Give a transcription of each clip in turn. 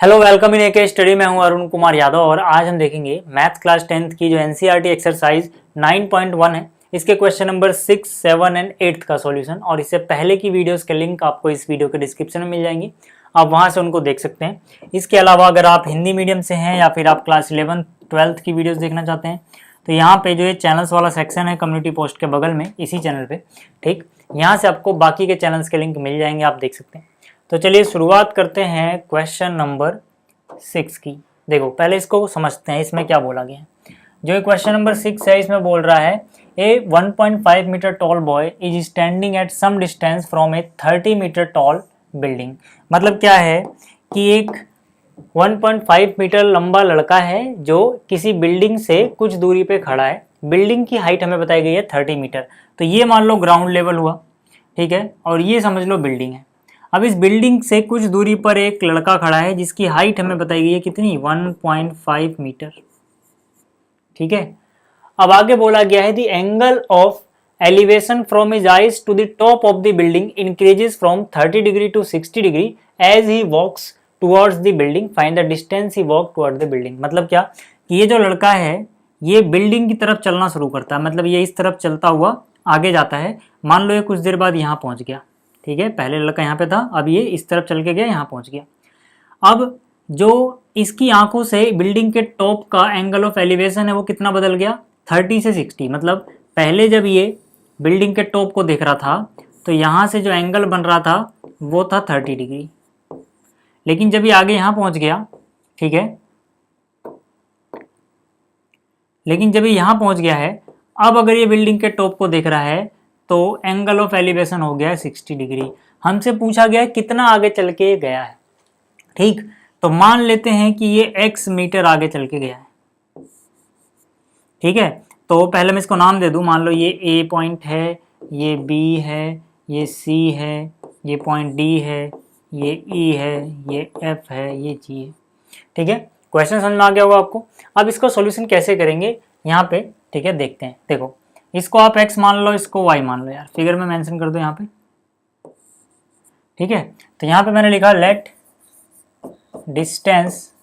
Hello welcome in AK study. मैं हूं अरुण कुमार यादव और आज हम देखेंगे मैथ क्लास 10th की जो एनसीईआरटी एक्सरसाइज 9.1 है, इसके क्वेश्चन नंबर 6, 7 एंड 8 का सॉल्यूशन। और इससे पहले की वीडियोस के लिंक आपको इस वीडियो के डिस्क्रिप्शन में मिल जाएंगी, आप वहां से उनको देख सकते हैं। इसके अलावा अगर आप हिंदी मीडियम से हैं या फिर आप क्लास 11th 12th की वीडियोज़ देखना चाहते हैं तो यहाँ पे जो ये चैनल्स वाला सेक्शन है कम्युनिटी पोस्ट के बगल में इसी चैनल पे, ठीक, यहाँ से आपको बाकी के चैनल्स के लिंक मिल जाएंगे, आप देख सकते हैं। तो चलिए शुरुआत करते हैं क्वेश्चन नंबर 6 की। देखो पहले इसको समझते हैं, इसमें क्या बोला गया है। जो क्वेश्चन नंबर 6 है इसमें बोल रहा है a 1.5 metre tall boy is standing at some distance from a 30 metre tall building. मतलब क्या है कि एक 1.5 मीटर लंबा लड़का है जो किसी बिल्डिंग से कुछ दूरी पे खड़ा है। बिल्डिंग की हाइट हमें बताई गई है 30 मीटर, तो ये मान लो ग्राउंड लेवल हुआ, ठीक है, और ये समझ लो बिल्डिंग है। अब इस बिल्डिंग से कुछ दूरी पर एक लड़का खड़ा है जिसकी हाइट हमें बताई गई है कितनी, 1.5 मीटर, ठीक है। अब आगे बोला गया है the angle of elevation from his eyes to the top of the building increases from 30 degree to 60 degree as he walks towards the building, find the distance he walk toward the building. मतलब क्या कि ये जो लड़का है ये building की तरफ चलना शुरू करता है, मतलब ये इस तरफ चलता हुआ आगे जाता है। मान लो ये कुछ देर बाद यहाँ पहुँच गया, ठीक है, पहले लड़का यहाँ पे था, अब ये इस तरफ चल के गया, यहाँ पहुँच गया। अब जो इसकी आंखों से बिल्डिंग के टॉप का एंगल ऑफ एलिवेशन है वो कितना बदल गया, 30 से 60। मतलब पहले जब ये बिल्डिंग के टॉप को देख रहा था तो यहाँ से जो एंगल बन रहा था वो था 30 डिग्री, लेकिन जब ये आगे यहाँ पहुँच गया, ठीक है, लेकिन जब ये यहाँ पहुँच गया है, अब अगर ये बिल्डिंग के टॉप को देख रहा है तो एंगल ऑफ एलिवेशन हो गया है 60 डिग्री। हमसे पूछा गया है कितना आगे चल के गया है, ठीक, तो मान लेते हैं कि ये x मीटर आगे चल के गया है, ठीक है। तो पहले मैं इसको नाम दे दूं, मान लो ये A पॉइंट है, ये B है, ये C है, ये पॉइंट D है, ये E है, ये F है, ये G है, ठीक है। क्वेश्चन समझ में आ गया होगा आपको। अब इसको सॉल्यूशन कैसे करेंगे यहाँ पे, ठीक है, देखते हैं। देखो इसको आप x मान लो, इसको y मान लो, यार फिगर में मेंशन कर दो यहाँ पे, ठीक है। तो यहाँ पे मैंने लिखा let distance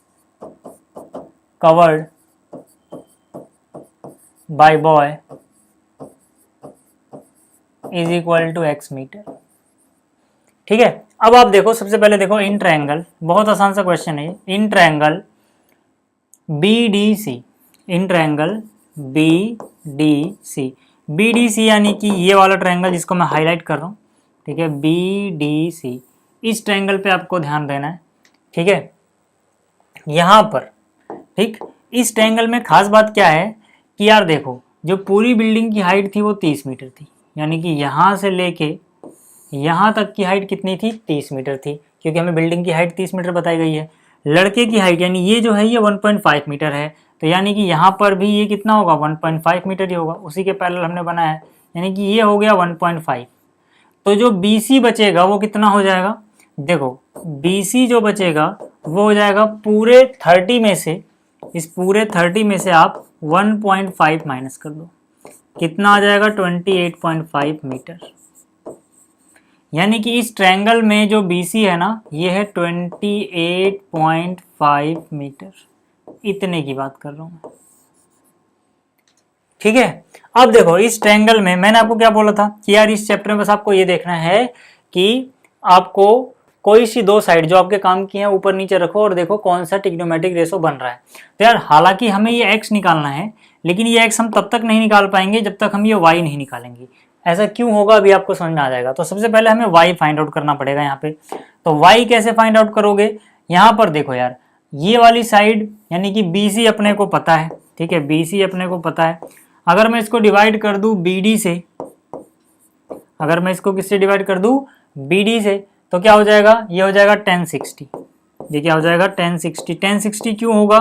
covered by boy is equal to x metre, ठीक है। अब आप देखो, सबसे पहले देखो इन ट्रायंगल, बहुत आसान सा क्वेश्चन है, in triangle BDC, in triangle BDC, BDC यानी कि ये वाला ट्रायंगल जिसको मैं हाईलाइट कर रहा हूँ, ठीक है, BDC, इस ट्रायंगल पे आपको ध्यान देना है, ठीक है, यहाँ पर, ठीक। इस ट्रायंगल में खास बात क्या है कि यार देखो जो पूरी बिल्डिंग की हाइट थी वो 30 मीटर थी, यानी कि यहाँ से लेके यहाँ तक की हाइट कितनी थी, 30 मीटर थी, क्योंकि हमें बिल्डिंग की हाइट 30 मीटर बताई गई है। लड़के की हाइट यानी ये जो है ये 1.5 मीटर है, तो यानी कि यहाँ पर भी ये कितना होगा, 1.5 मीटर ही होगा, उसी के पैरेलल हमने बनाया है, यानी कि ये हो गया 1.5। तो जो BC बचेगा वो कितना हो जाएगा, देखो BC जो बचेगा वो हो जाएगा पूरे 30 में से, इस पूरे 30 में से आप 1.5 माइनस कर दो, कितना आ जाएगा, 28.5 मीटर। यानी कि इस ट्रायंगल में जो BC है ना ये है 28.5 मीटर, इतने की बात कर रहा हूं मैं, ठीक है। अब देखो इस ट्रायंगल में मैंने आपको क्या बोला था कि यार इस चैप्टर में बस आपको ये देखना है कि आपको कोई सी दो साइड जो आपके काम की है ऊपर नीचे रखो और देखो कौन सा ट्रिग्नोमेट्रिक रेशो बन रहा है। तो यार हालांकि हमें ये x निकालना है, लेकिन ये x हम तब तक नहीं निकाल पाएंगे जब तक हम ये y नहीं निकालेंगे। ऐसा क्यों होगा अभी आपको समझ में आ जाएगा। तो सबसे पहले हमें y फाइंड आउट करना पड़ेगा यहाँ पे। तो y कैसे फाइंड आउट करोगे, यहाँ पर देखो यार ये वाली साइड यानी कि BC अपने को पता है, ठीक है, BC अपने को पता है। अगर मैं इसको डिवाइड कर दूं BD से, अगर मैं इसको किससे डिवाइड कर दूं, BD से, तो क्या हो जाएगा, ये हो जाएगा 1060। ये क्या हो जाएगा, 1060। 1060 क्यों होगा,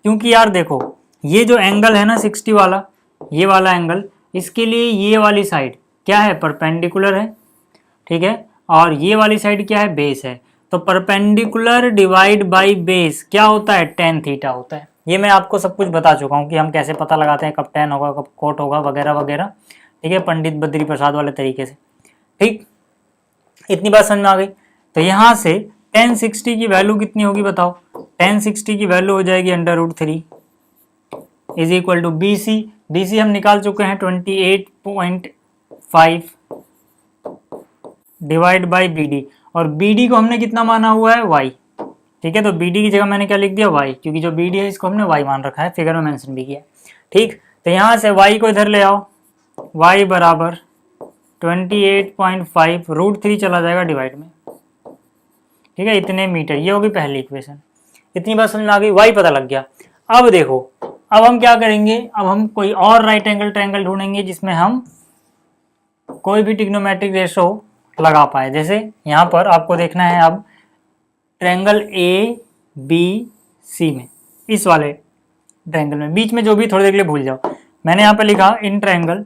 क्योंकि यार देखो ये जो एंगल है ना 60 वाला, ये वाला एंगल, इसके लिए ये वाली साइड क्या है, परपेंडिकुलर है, ठीक है, और ये वाली साइड क्या है, बेस है। तो परपेंडिकुलर डिवाइड बाय बेस क्या होता है, tan थीटा होता है। ये मैं आपको सब कुछ बता चुका हूँ कि हम कैसे पता लगाते हैं कब tan होगा कब cot होगा वगैरह वगैरह, ठीक है, पंडित बद्री प्रसाद वाले तरीके से, ठीक, इतनी बात समझ में आ गई। तो यहाँ से 1060 की वैल्यू कितनी होगी बताओ? 1060 की वैल्यू हो जाएगी √3 इज इक्वल टू BC हम निकाल चुके हैं 28.5 डिवाइड बाई BD, और BD को हमने कितना माना हुआ है? y। ठीक है, तो BD की जगह मैंने क्या लिख दिया? y, क्योंकि जो BD है इसको हमने y मान रखा है, फिगर में मेंशन भी किया। ठीक, तो यहाँ से y को इधर ले आओ, y बराबर 28.5 √3 चला जाएगा डिवाइड में। ठीक है, इतने मीटर, ये होगी पहली इक्वेशन। इतनी बात समझ में आ गई, y पता लग गया। अब देखो, अब हम क्या करेंगे? अब हम कोई और राइट एंगल ट्रायंगल ढूंढेंगे जिसमें हम कोई भी ट्रिग्नोमेट्रिक रेशो लगा पाए। जैसे यहाँ पर आपको देखना है अब ट्रायंगल ABC में, इस वाले ट्रायंगल में, बीच में जो भी थोड़ी देर के लिए भूल जाओ, मैंने यहाँ पे लिखा इन ट्रायंगल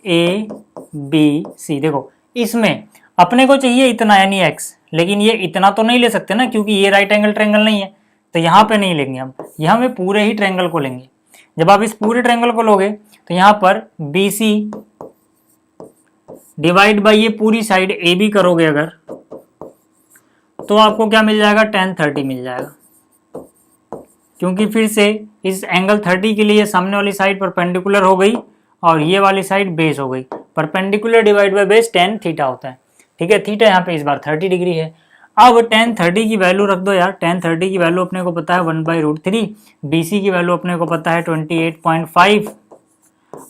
ABC। देखो, इसमें अपने को चाहिए इतना यानी x, लेकिन ये इतना तो नहीं ले सकते ना, क्योंकि ये राइट एंगल ट्रायंगल नहीं है, तो यहाँ पे नहीं लेंगे हम, यहाँ में पूरे ही ट्रायंगल को लेंगे। जब आप इस पूरे ट्रायंगल को लोगे तो यहाँ पर BC डिवाइड बाई ये पूरी साइड AB करोगे अगर, तो आपको क्या मिल जाएगा? 1030 मिल जाएगा, क्योंकि फिर से इस एंगल 30 के लिए सामने वाली साइड परपेंडिकुलर हो गई और ये वाली साइड बेस हो गई। Perpendicular divide by base tan theta होता है। ठीक है, थीटा यहाँ पे इस बार 30 डिग्री है। अब tan 30 की वैल्यू रख दो यार, tan 30 की वैल्यू अपने को पता है 1/√3, BC की वैल्यू अपने को पता है 28.5,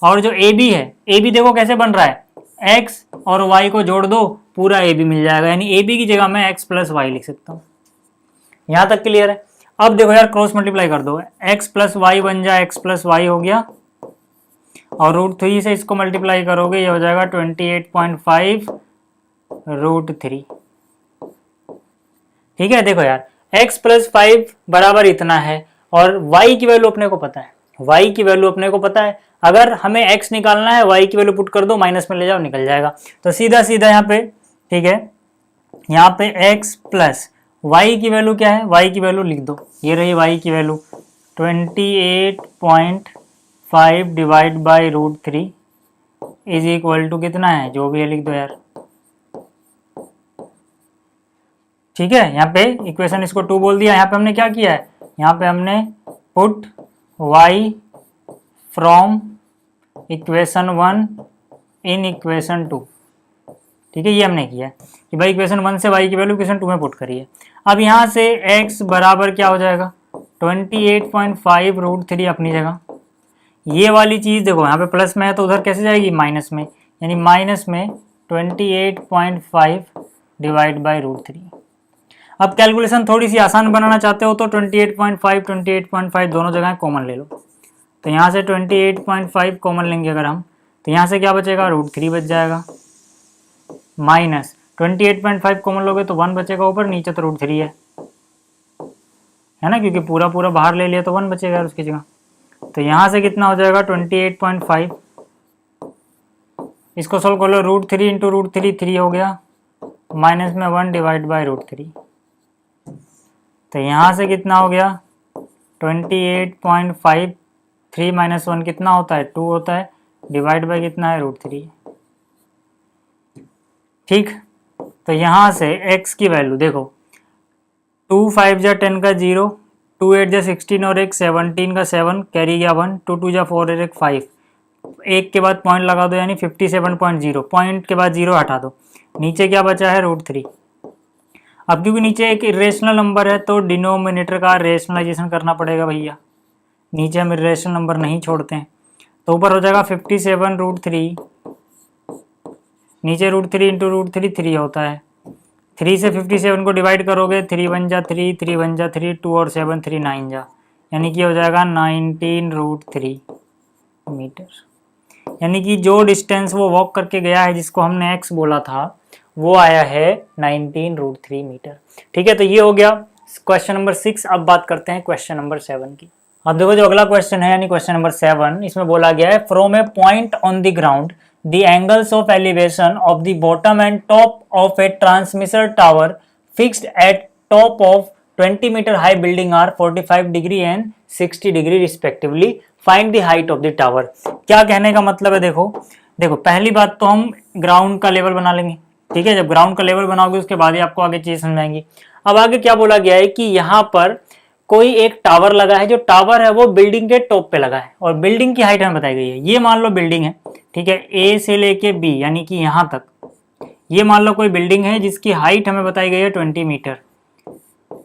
और जो AB है, AB देखो कैसे बन रहा है, x और y को जोड़ दो, पूरा AB मिल जाएगा, यानी AB की जगह मैं x प्लस y लिख सकता हूँ। यहाँ तक क्लियर है? अब देखो यार, क्रॉस मल्टीप्लाई कर दो, x प्लस वाई बन जाए, x प्लस वाई हो गया, और √3 से इसको मल्टीप्लाई करोगे, ये हो जाएगा 28.5 √3। ठीक है, देखो यार, x प्लस 5 बराबर इतना है, और y की वैल्यू अपने को पता है, y की वैल्यू अपने को पता है। अगर हमें x निकालना है, y की वैल्यू पुट कर दो, माइनस में ले जाओ, निकल जाएगा। तो सीधा सीधा यहाँ पे, ठीक है, यहाँ पे x प्लस y की वैल्यू क्या है? y की वैल्यू लिख दो, ये रही y की value 28.5 divide by √3 is equal to कितना है? जो भी है लिख दो यार। ठीक है, यहाँ पे इक्वेशन इसको 2 बोल दिया। यहाँ पे हमने क्या किया है? यहाँ पे हमने put y from equation 1 in equation 2। ठीक है, ये हमने किया कि भाई इक्वेशन 1 से y की वैल्यू इक्वेशन 2 में पुट करिए। अब यहाँ से x बराबर क्या हो जाएगा? 28.5 √3 अपनी जगह। ये वाली चीज़ देखो, यहाँ पे प्लस में है तो उधर कैसे जाएगी? माइनस में, यानी माइनस में 28.5 डिवाइड बाई √3। अब कैलकुलेशन थोड़ी सी आसान बनाना चाहते हो तो 28.5 दोनों जगह कॉमन ले लो। तो यहाँ से 28.5 कॉमन लेंगे अगर हम, तो यहाँ से क्या बचेगा? √3 बच जाएगा, माइनस 28.5 कॉमन लोगे तो 1 बचेगा ऊपर, नीचे तो √3 है ना, क्योंकि पूरा पूरा बाहर ले लिया तो 1 बचेगा उसकी जगह। तो यहाँ से कितना हो जाएगा? 28.5, इसको सोल्व कर लो, √3 इंटू √3 3 हो गया, माइनस में 1 डिवाइड बाई √3। तो यहाँ से कितना हो गया? 28.5, 3 माइनस 1 कितना होता है? 2 होता है, डिवाइड बाई कितना है? √3। ठीक, तो यहाँ से x की वैल्यू देखो, 2 5 जा 10 का 0, 2 8 जा 16 और 1 17 का 7 कैरी गया 1, 2 2 जा 4 और 1 5, एक के बाद पॉइंट लगा दो यानी 57.0, पॉइंट के बाद 0 हटा दो, नीचे क्या बचा है? √3। अब क्योंकि नीचे एक इरेशनल नंबर है तो डिनोमिनेटर का रेशनलाइजेशन करना पड़ेगा भैया, नीचे हम इरेशनल नंबर नहीं छोड़ते हैं। तो ऊपर हो जाएगा 57 √3, नीचे √3 इंटू √3 3 होता है, 3 से 57 को डिवाइड करोगे, 3 1 जा 3, 3 1 जा 3, 2 और 7 3 9 जा, यानी कि हो जाएगा 19 √3 मीटर। यानी कि जो डिस्टेंस वो वॉक करके गया है जिसको हमने x बोला था वो आया है 19 √3 मीटर। ठीक है, तो ये हो गया क्वेश्चन नंबर 6। अब बात करते हैं क्वेश्चन नंबर 7 की। अब देखो जो अगला क्वेश्चन है यानी क्वेश्चन नंबर 7, इसमें बोला गया है from a point on the ground the angles of elevation of the bottom and top of a transmitter tower fixed at top of 20 meter high building are 45 degree and 60 degree respectively. Find the height of the tower. क्या कहने का मतलब है? देखो पहली बात तो हम ग्राउंड का लेवल बना लेंगे, ठीक है, जब ग्राउंड का लेवल बनाओगे उसके बाद ही आपको आगे चीजें समझ आएंगी। अब आगे क्या बोला गया है कि यहाँ पर कोई एक टावर लगा है, जो टावर है वो बिल्डिंग के टॉप पे लगा है और बिल्डिंग की हाइट हमें बताई गई है। ये मान लो बिल्डिंग है, ठीक है, ए से लेके बी यानी कि यहाँ तक, ये मान लो कोई बिल्डिंग है जिसकी हाइट हमें बताई गई है 20 मीटर,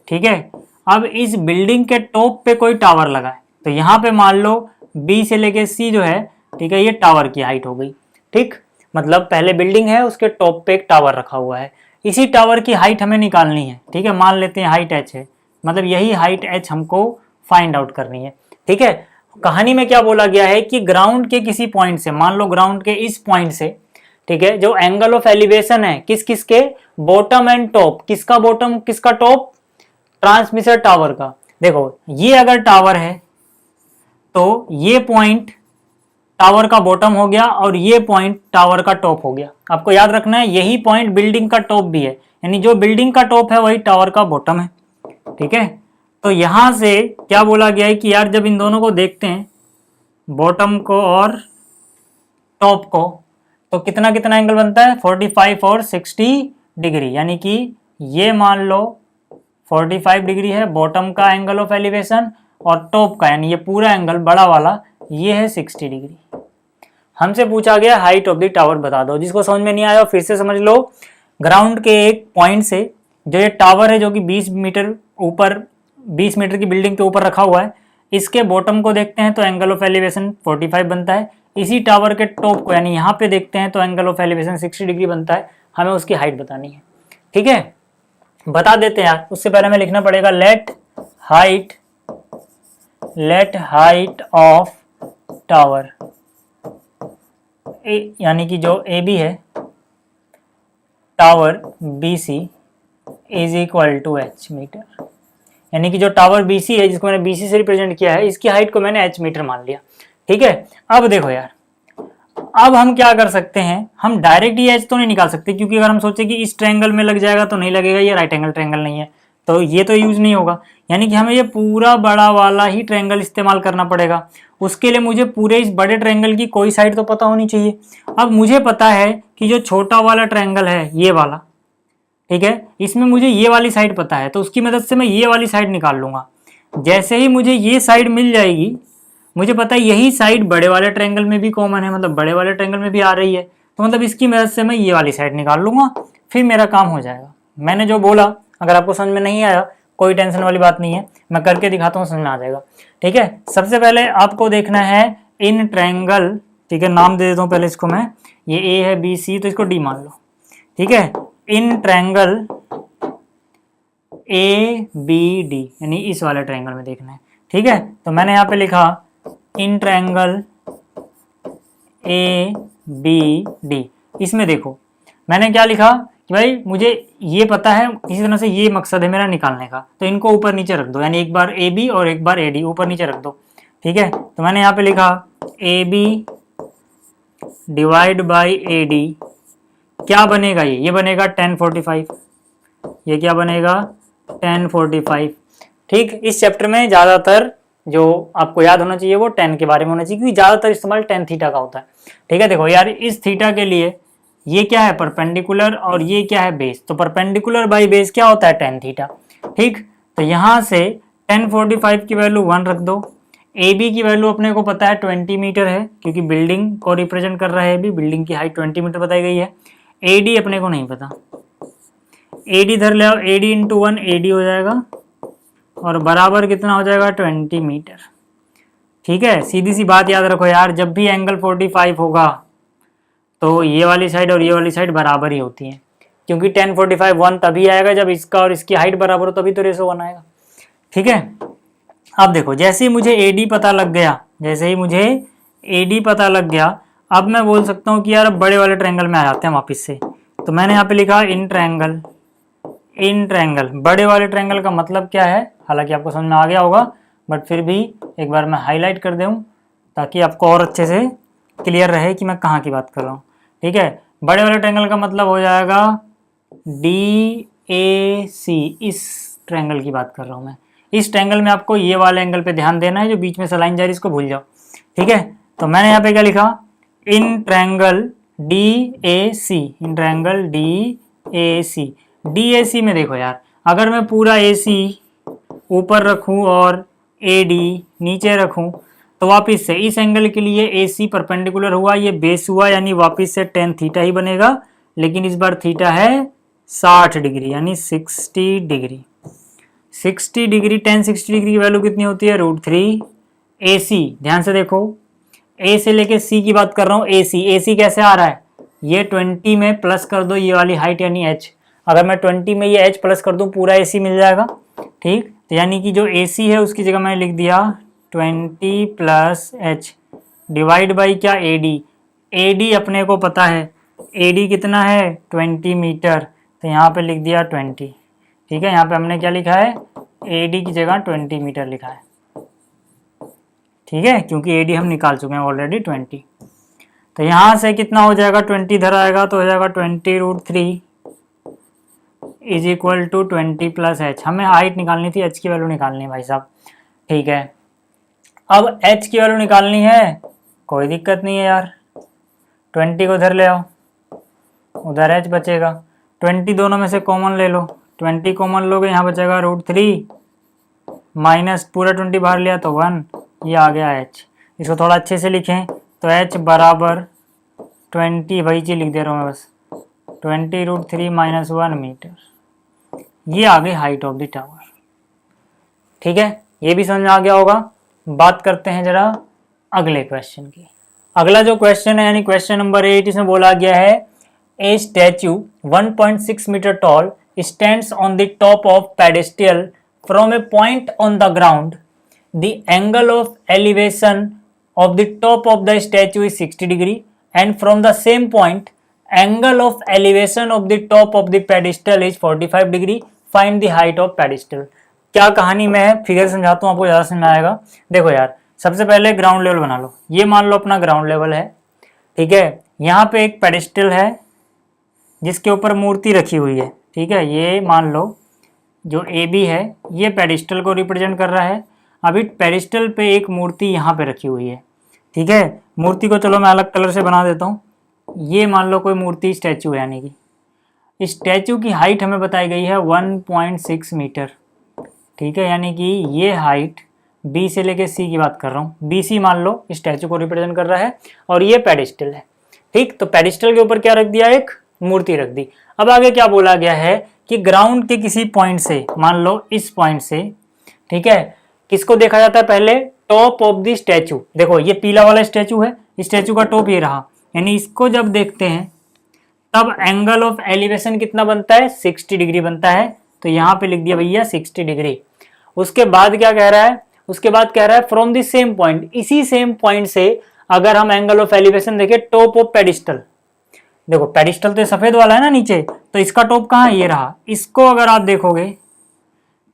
ठीक है। अब इस बिल्डिंग के टॉप पे कोई टावर लगा है, तो यहाँ पे मान लो बी से लेके सी जो है, ठीक है, ये टावर की हाइट हो गई, ठीक। मतलब पहले बिल्डिंग है, उसके टॉप पे एक टावर रखा हुआ है, इसी टावर की हाइट हमें निकालनी है, ठीक है। मान लेते हैं हाइट h है, मतलब यही हाइट h हमको फाइंड आउट करनी है, ठीक है। कहानी में क्या बोला गया है कि ग्राउंड के किसी पॉइंट से, मान लो ग्राउंड के इस पॉइंट से, ठीक है, जो एंगल ऑफ एलिवेशन है किस किस के, बॉटम एंड टॉप, किसका बॉटम किसका टॉप, ट्रांसमिशन टावर का। देखो ये अगर टावर है तो ये पॉइंट टावर का बॉटम हो गया और ये पॉइंट टावर का टॉप हो गया। आपको याद रखना है यही पॉइंट बिल्डिंग का टॉप भी है, यानी जो बिल्डिंग का टॉप है वही टावर का बॉटम है, ठीक है। तो यहां से क्या बोला गया है कि यार जब इन दोनों को देखते हैं, बॉटम को और टॉप को, तो कितना कितना एंगल बनता है, 45 और 60 डिग्री, यानी कि ये मान लो 45 डिग्री है बॉटम का एंगल ऑफ एलिवेशन और टॉप का यानी ये पूरा एंगल बड़ा वाला ये है 60 डिग्री। हमसे पूछा गया हाइट ऑफ द टावर बता दो। जिसको समझ में नहीं आया फिर से समझ लो, ग्राउंड के एक पॉइंट से जो ये टावर है जो कि 20 मीटर ऊपर, 20 मीटर की बिल्डिंग के ऊपर रखा हुआ है, इसके बॉटम को देखते हैं तो एंगल ऑफ एलिवेशन 45 बनता है। इसी टावर के टॉप को यानी यहाँ पे देखते हैं तो एंगल ऑफ एलिवेशन 60 डिग्री बनता है। हमें उसकी हाइट बतानी है, ठीक है। बता देते हैं यार, उससे पहले हमें लिखना पड़ेगा लेट हाइट ऑफ टावर, यानी कि जो ए बी है, tower B C is equal to H metre, यानी कि जो टावर बी सी है जिसको मैंने बी सी से रिप्रेजेंट किया है, इसकी हाइट को मैंने एच मीटर मान लिया, ठीक है। अब देखो यार, अब हम क्या कर सकते हैं, हम डायरेक्ट ये एच तो नहीं निकाल सकते, क्योंकि अगर हम सोचे कि इस ट्रायंगल में लग जाएगा तो नहीं लगेगा, ये राइट एंगल ट्रायंगल नहीं है तो ये तो यूज नहीं होगा, यानी कि हमें ये पूरा बड़ा वाला ही ट्रायंगल इस्तेमाल करना पड़ेगा। उसके लिए मुझे पूरे इस बड़े ट्रायंगल की कोई साइड तो पता होनी चाहिए। अब मुझे पता है कि जो छोटा वाला ट्रायंगल है ये वाला, ठीक है, इसमें मुझे ये वाली साइड पता है, तो उसकी मदद से मैं ये वाली साइड निकाल लूंगा। जैसे ही मुझे ये साइड मिल जाएगी, मुझे पता है यही साइड बड़े वाले ट्रायंगल में भी कॉमन है, मतलब बड़े वाले ट्रायंगल में भी आ रही है, तो मतलब इसकी मदद से मैं ये वाली साइड निकाल लूंगा, फिर मेरा काम हो जाएगा। मैंने जो बोला अगर आपको समझ में नहीं आया कोई टेंशन वाली बात नहीं है, मैं करके दिखाता हूँ, समझ में आ जाएगा, ठीक है। सबसे पहले आपको देखना है इन ट्रायंगल, ठीक है, नाम दे देता हूँ पहले इसको मैं, ये ए है बी सी तो इसको डी मान लो, ठीक है। In triangle A B D यानी इस वाले ट्रायंगल में देखना है, ठीक है। तो मैंने यहाँ पे लिखा in triangle A B D. इसमें देखो मैंने क्या लिखा कि भाई मुझे ये पता है, किसी तरह से ये मकसद है मेरा निकालने का, तो इनको ऊपर नीचे रख दो, यानी एक बार ए बी और एक बार ए डी ऊपर नीचे रख दो, ठीक है। तो मैंने यहाँ पे लिखा A B divide by A D, क्या बनेगा, ये बनेगा 1045, ये क्या बनेगा 1045, ठीक। इस चैप्टर में ज़्यादातर जो आपको याद होना चाहिए वो 10 के बारे में होना चाहिए, क्योंकि ज़्यादातर इस्तेमाल 10 थीटा का होता है, ठीक है। देखो यार इस थीटा के लिए ये क्या है परपेंडिकुलर और ये क्या है बेस, तो परपेंडिकुलर बाई बेस क्या होता है 10 थीटा, ठीक। तो यहाँ से 1045 की वैल्यू 1 रख दो, ए बी की वैल्यू अपने को पता है 20 मीटर है, क्योंकि बिल्डिंग को रिप्रेजेंट कर रहा है भी, बिल्डिंग की हाइट 20 मीटर बताई गई है। ए डी अपने को नहीं पता, ए डी धर ले आओ, A D into 1 A D हो जाएगा और बराबर कितना हो जाएगा 20 मीटर, ठीक है। सीधी सी बात याद रखो यार, जब भी एंगल 45 होगा तो ये वाली साइड और ये वाली साइड बराबर ही होती है, क्योंकि 1045 1 तभी आएगा जब इसका और इसकी हाइट बराबर हो, तभी तो रेशो 1 आएगा, ठीक है। अब देखो जैसे ही मुझे AD पता लग गया, जैसे ही मुझे AD पता लग गया, अब मैं बोल सकता हूँ कि यार अब बड़े वाले ट्रायंगल में आ जाते हैं वापस से। तो मैंने यहाँ पे लिखा इन ट्रायंगल, बड़े वाले ट्रायंगल का मतलब क्या है, हालांकि आपको समझ में आ गया होगा, बट फिर भी एक बार मैं हाईलाइट कर दूँ ताकि आपको और अच्छे से क्लियर रहे कि मैं कहाँ की बात कर रहा हूँ, ठीक है। बड़े वाले ट्रायंगल का मतलब हो जाएगा DAC, इस ट्रायंगल की बात कर रहा हूँ मैं। इस ट्रायंगल में आपको ये वाले एंगल पे ध्यान देना है, जो बीच में से लाइन जा रही है इसको भूल जाओ, ठीक है। तो मैंने यहाँ पे क्या लिखा, in triangle DAC, in triangle DAC। DAC में देखो यार, अगर मैं पूरा AC ऊपर रखूं और AD नीचे रखूं तो वापिस से इस एंगल के लिए AC परपेंडिकुलर हुआ, ये बेस हुआ, यानी वापिस से tan थीटा ही बनेगा, लेकिन इस बार थीटा है 60 डिग्री यानी 60 डिग्री। 60 डिग्री tan 60 डिग्री की वैल्यू कितनी होती है? √3 AC। ध्यान से देखो, A से लेके C की बात कर रहा हूँ। AC कैसे आ रहा है? ये 20 में प्लस कर दो ये वाली हाइट यानी h। अगर मैं 20 में ये h प्लस कर दूं पूरा AC मिल जाएगा। ठीक, तो यानी कि जो AC है उसकी जगह मैंने लिख दिया 20 प्लस h डिवाइड बाई क्या? AD अपने को पता है, AD कितना है? 20 मीटर, तो यहाँ पे लिख दिया 20। ठीक है, यहाँ पे हमने क्या लिखा है? AD की जगह 20 मीटर लिखा है। ठीक है, क्योंकि AD हम निकाल चुके हैं ऑलरेडी 20। तो यहाँ से कितना हो जाएगा? 20 इधर आएगा तो हो जाएगा 20 √3 is equal to 20 plus h। हमें हाइट निकालनी थी, h की वैल्यू निकालनी है भाई साहब। ठीक है, अब h की वैल्यू निकालनी है, कोई दिक्कत नहीं है यार। 20 को उधर ले आओ, उधर h बचेगा। 20 दोनों में से कॉमन ले लो, 20 कॉमन लोगे, यहाँ बचेगा √3 माइनस पूरा 20 बाहर लिया तो 1, ये आ गया h। इसको थोड़ा अच्छे से लिखें तो h बराबर 20, वही चीज लिख दे रहा हूँ मैं बस, 20 √3 माइनस 1 मीटर। ये आ गई हाइट ऑफ द टावर। ठीक है, ये भी समझ में आ गया होगा। बात करते हैं जरा अगले क्वेश्चन की। अगला जो क्वेश्चन है यानी क्वेश्चन नंबर 8, इसमें बोला गया है a statue 1.6 metre tall stands on the top of pedestal from a point on the ground. The angle of elevation of the top of the statue is 60 degree and from the same point angle of elevation of the top of the pedestal is 45 degree. Find the height of pedestal। क्या कहानी में है, figure समझाता हूँ आपको, ज़्यादा समझ में आएगा। देखो यार, सबसे पहले ग्राउंड लेवल बना लो। ये मान लो अपना ग्राउंड लेवल है। ठीक है, यहाँ पे एक पेडेस्टल है जिसके ऊपर मूर्ति रखी हुई है। ठीक है, ये मान लो जो AB है ये पेडेस्टल को रिप्रेजेंट कर रहा है। अभी पेडेस्टल पे एक मूर्ति यहाँ पे रखी हुई है। ठीक है, मूर्ति को चलो मैं अलग कलर से बना देता हूँ। ये मान लो कोई मूर्ति स्टैचू है, यानी कि स्टैचू की हाइट हमें बताई गई है 1.6 मीटर। ठीक है, यानी कि ये हाइट B से लेके C की बात कर रहा हूँ। BC मान लो स्टैचू को रिप्रेजेंट कर रहा है और ये पेडेस्टल है। ठीक, तो पेडेस्टल के ऊपर क्या रख दिया? एक मूर्ति रख दी। अब आगे क्या बोला गया है कि ग्राउंड के किसी पॉइंट से, मान लो इस पॉइंट से, ठीक है, किसको देखा जाता है? पहले टॉप ऑफ द स्टैचू। देखो ये पीला वाला स्टैचू है, स्टैचू का टॉप ये रहा, यानी इसको जब देखते हैं तब एंगल ऑफ एलिवेशन कितना बनता है? 60 डिग्री बनता है। तो यहाँ पे लिख दिया भैया 60 डिग्री। उसके बाद क्या कह रहा है? उसके बाद कह रहा है फ्रॉम द सेम पॉइंट, इसी सेम पॉइंट से अगर हम एंगल ऑफ एलिवेशन देखें टॉप ऑफ पेडिस्टल। देखो पेडिस्टल तो सफेद वाला है ना नीचे, तो इसका टॉप कहाँ है? ये रहा। इसको अगर आप देखोगे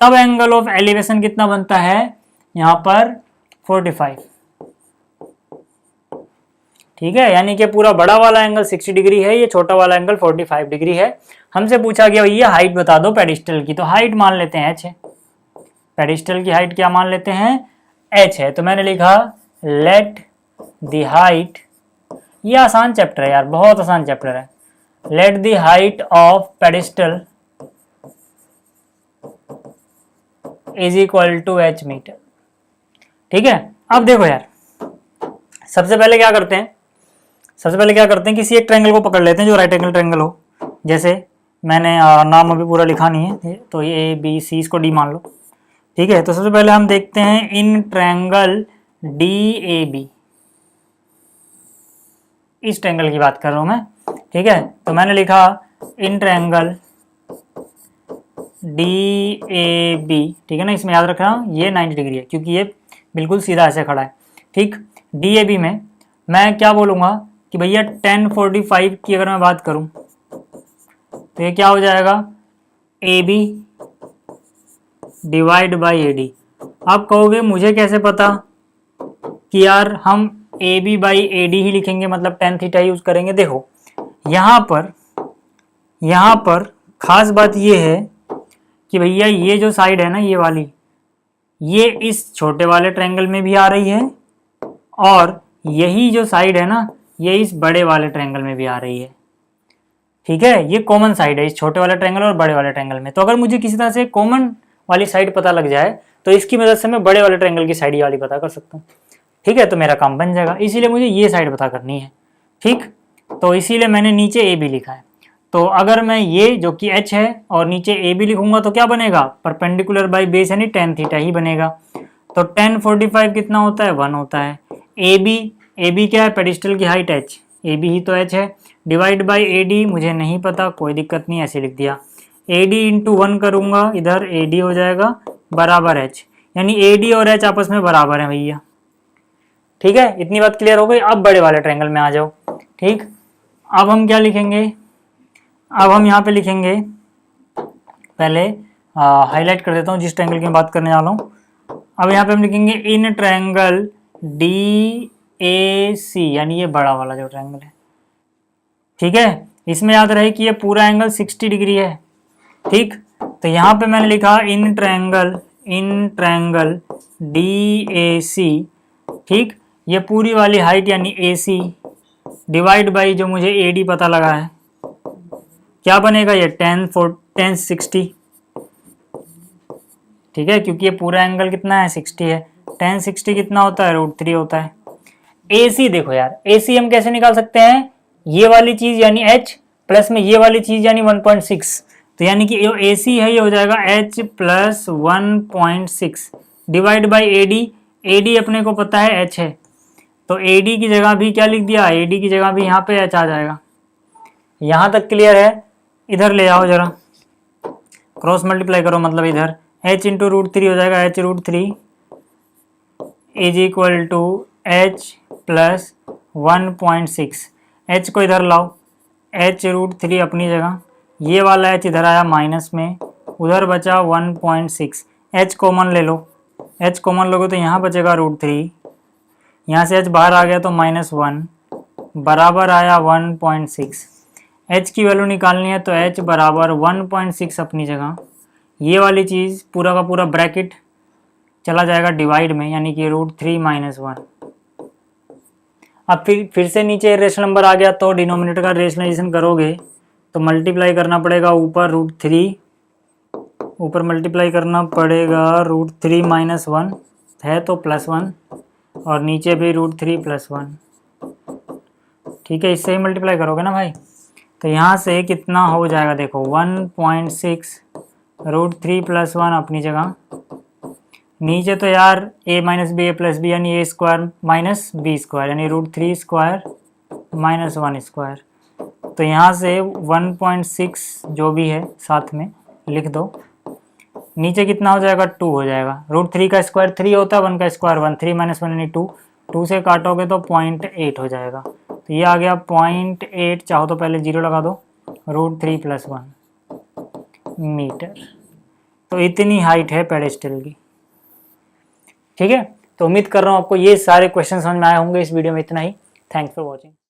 तब एंगल ऑफ एलिवेशन कितना बनता है? यहाँ पर 45। ठीक है, यानी कि पूरा बड़ा वाला एंगल 60 डिग्री है, ये छोटा वाला एंगल 45 डिग्री है। हमसे पूछा गया भैया हाइट बता दो पेडिस्टल की, तो हाइट मान लेते हैं h है। पेडिस्टल की हाइट क्या मान लेते हैं? h है। तो मैंने लिखा लेट द हाइट, ये आसान चैप्टर है यार, बहुत आसान चैप्टर है। Let the height of pedestal is equal to h metre. ठीक है, अब देखो यार, सबसे पहले क्या करते हैं, किसी एक ट्रायंगल को पकड़ लेते हैं जो राइट एंगल ट्रायंगल हो। जैसे मैंने नाम अभी पूरा लिखा नहीं है, तो ये ABC, इसको D मान लो। ठीक है, तो सबसे पहले हम देखते हैं इन ट्रायंगल DAB, इस ट्रायंगल की बात कर रहा हूं मैं। ठीक है, तो मैंने लिखा इन ट्रायंगल DAB। ठीक है ना, इसमें याद रखना ये 90 डिग्री है क्योंकि ये बिल्कुल सीधा ऐसे खड़ा है। ठीक, DAB में मैं क्या बोलूँगा कि भैया 1045 की अगर मैं बात करूँ तो ये क्या हो जाएगा? AB divide by AD। आप कहोगे मुझे कैसे पता कि यार हम AB बाई AD ही लिखेंगे, मतलब tan थीटा यूज करेंगे। देखो यहाँ पर खास बात ये है कि भैया ये जो साइड है ना, ये वाली, ये इस छोटे वाले ट्रायंगल में भी आ रही है और यही जो साइड है ना, ये इस बड़े वाले ट्रायंगल में भी आ रही है। ठीक है, ये कॉमन साइड है इस छोटे वाले ट्रायंगल और बड़े वाले ट्रायंगल में। तो अगर मुझे किसी तरह से कॉमन वाली साइड पता लग जाए तो इसकी मदद से मैं बड़े वाले ट्रायंगल की साइड ये वाली पता कर सकता हूँ। ठीक है, तो मेरा काम बन जाएगा। इसीलिए मुझे ये साइड पता करनी है। ठीक, तो इसीलिए मैंने नीचे ए बी लिखा है। तो अगर मैं ये जो कि एच है और नीचे ए बी लिखूंगा तो क्या बनेगा, परपेंडिकुलर बाई बेस यानी टेन थीटा ही बनेगा। तो 1045 कितना होता है, 1 होता है। ए बी क्या है, पेडिस्टल की हाइट एच, ए बी ही तो एच है, डिवाइड बाई ए डी मुझे नहीं पता, कोई दिक्कत नहीं, ऐसे लिख दिया। ए डी इंटू 1 करूंगा, इधर ए डी हो जाएगा बराबर एच, यानी ए डी और एच आपस में बराबर है भैया। ठीक है, इतनी बात क्लियर हो गई। अब बड़े वाले ट्रायंगल में आ जाओ। ठीक, अब हम क्या लिखेंगे, अब हम यहाँ पे लिखेंगे, पहले हाईलाइट कर देता हूँ जिस ट्रायंगल की बात करने जा रहा हूँ। अब यहाँ पे हम लिखेंगे इन ट्रायंगल डी ए सी, यानी ये बड़ा वाला जो ट्रायंगल है। ठीक है, इसमें याद रहे कि ये पूरा एंगल 60 डिग्री है। ठीक, तो यहाँ पे मैंने लिखा इन ट्रायंगल डी ए सी। ठीक, ये पूरी वाली हाइट यानी ए सी डिवाइड बाई जो मुझे ए डी पता लगा है, क्या बनेगा, ये 1060। ठीक है, क्योंकि ये पूरा एंगल कितना है, 60 है। 1060 कितना होता है, √3 होता है। ए सी देखो यार, ए सी हम कैसे निकाल सकते हैं, ये वाली चीज यानी h प्लस में ये वाली चीज यानी 1.6, तो यानी कि जो ए सी है ये हो जाएगा h plus 1.6 divide by A D अपने को पता है h है, तो ए डी की जगह भी क्या लिख दिया, ए डी की जगह भी यहाँ पे h आ जाएगा। यहाँ तक क्लियर है। इधर ले आओ जरा, क्रॉस मल्टीप्लाई करो, मतलब इधर h इंटू √3 हो जाएगा, h √3 is equal to h plus 1.6। h को इधर लाओ, h √3 अपनी जगह, ये वाला h इधर आया माइनस में, उधर बचा 1.6। h कॉमन ले लो, h कॉमन लोगे तो यहाँ बचेगा √3, यहाँ से h बाहर आ गया तो -1 बराबर आया 1.6। h की वैल्यू निकालनी है तो h बराबर 1.6 अपनी जगह, ये वाली चीज़ पूरा का पूरा ब्रैकेट चला जाएगा डिवाइड में, यानी कि √3 - 1। अब फिर से नीचे रेशनल नंबर आ गया तो डिनोमिनेटर का रेशनलाइजेशन करोगे तो मल्टीप्लाई करना पड़ेगा ऊपर √3, ऊपर मल्टीप्लाई करना पड़ेगा √3 - 1 है तो +1, और नीचे भी √3 + 1। ठीक है, इससे ही मल्टीप्लाई करोगे ना भाई, तो यहाँ से कितना हो जाएगा देखो, 1.6 √3 + 1 अपनी जगह, नीचे तो यार a - b a + b यानी a² - b² यानी √3² - 1², तो यहाँ से 1.6 जो भी है साथ में लिख दो, नीचे कितना हो जाएगा, 2 हो जाएगा। √3 का स्क्वायर 3 होता है, 1 का स्क्वायर 1, 3 - 1 यानी 2, 2 से काटोगे तो 0.8 हो जाएगा, तो ये आ गया 0.8, चाहो तो पहले 0 लगा दो, √3 + 1 मीटर। तो इतनी हाइट है पेडेस्टल की। ठीक है, तो उम्मीद कर रहा हूँ आपको ये सारे क्वेश्चन समझ में आए होंगे। इस वीडियो में इतना ही। Thanks for watching.